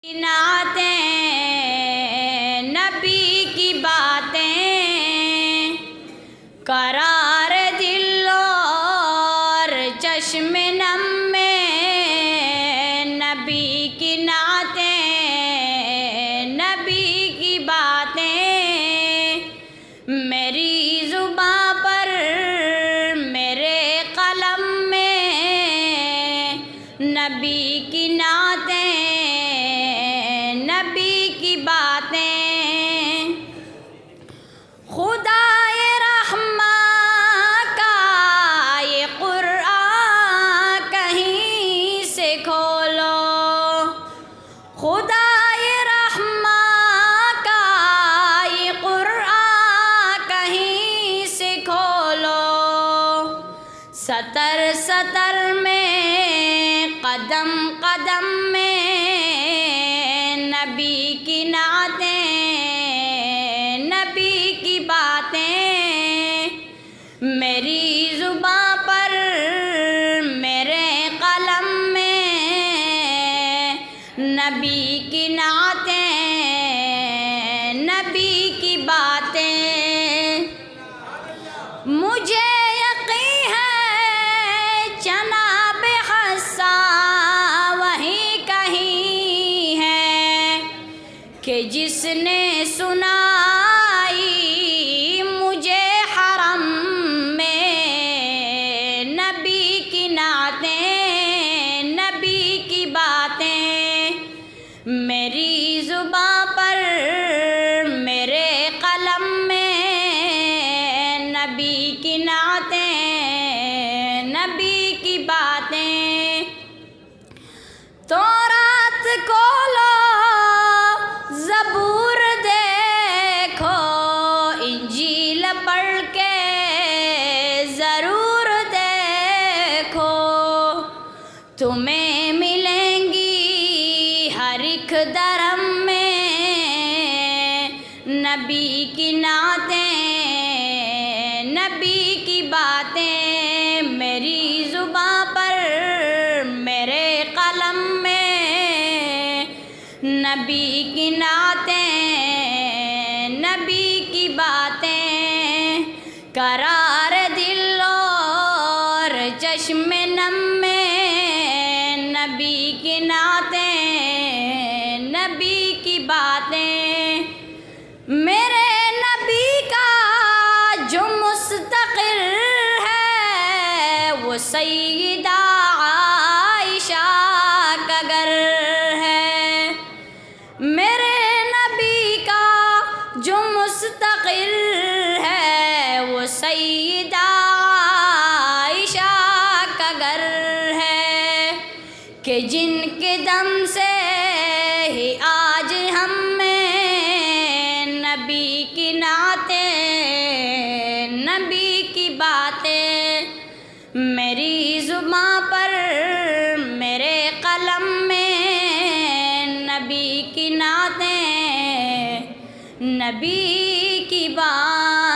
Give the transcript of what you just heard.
نعتیں نبی کی باتیں قرار دل اور چشم نم میں نبی کی نعتیں نبی کی باتیں میری زباں پر میرے قلم میں نبی کی نعتیں نبی کی باتیں خدائے رحماں کا یہ قرآن کہیں سے کھولو خدائے رحماں کا یہ قرآن کہیں سے کھولو سطر سطر میں قدم قدم میں نبی کی نعتیں نبی کی باتیں میری زباں پر میرے قلم میں نبی کی نعتیں نبی کی باتیں مجھے یقین ہے جناب حسان وہیں کہیں ہے کہ جس نے سنائی مجھے حرم میں نبی کی نعتیں نبی کی باتیں میری زباں پر میرے قلم میں نبی کی نعتیں نبی کی باتیں تورات کھولو زبور دیکھو انجیل پڑھ کے ضرور دیکھو تمہیں ملیں گی ہر ایک درم میں نبی کی نعتیں نبی کی باتیں میری زباں پر میرے قلم میں نبی کی نعتیں نبی کی باتیں قرار دل اور چشم نم میں نبی کی نعتیں نبی کی باتیں میرے نبی کا جو مستقر ہے وہ سیدہ عائشہ کا گھر ہے میرے نبی کا جو مستقر ہے وہ سیدہ عائشہ کا گھر ہے کہ جن کے دم سے ہی آج ہم میں نبی کی نعتیں نبی کی باتیں میری زباں پر میرے قلم میں نبی کی نعتیں نبی کی بات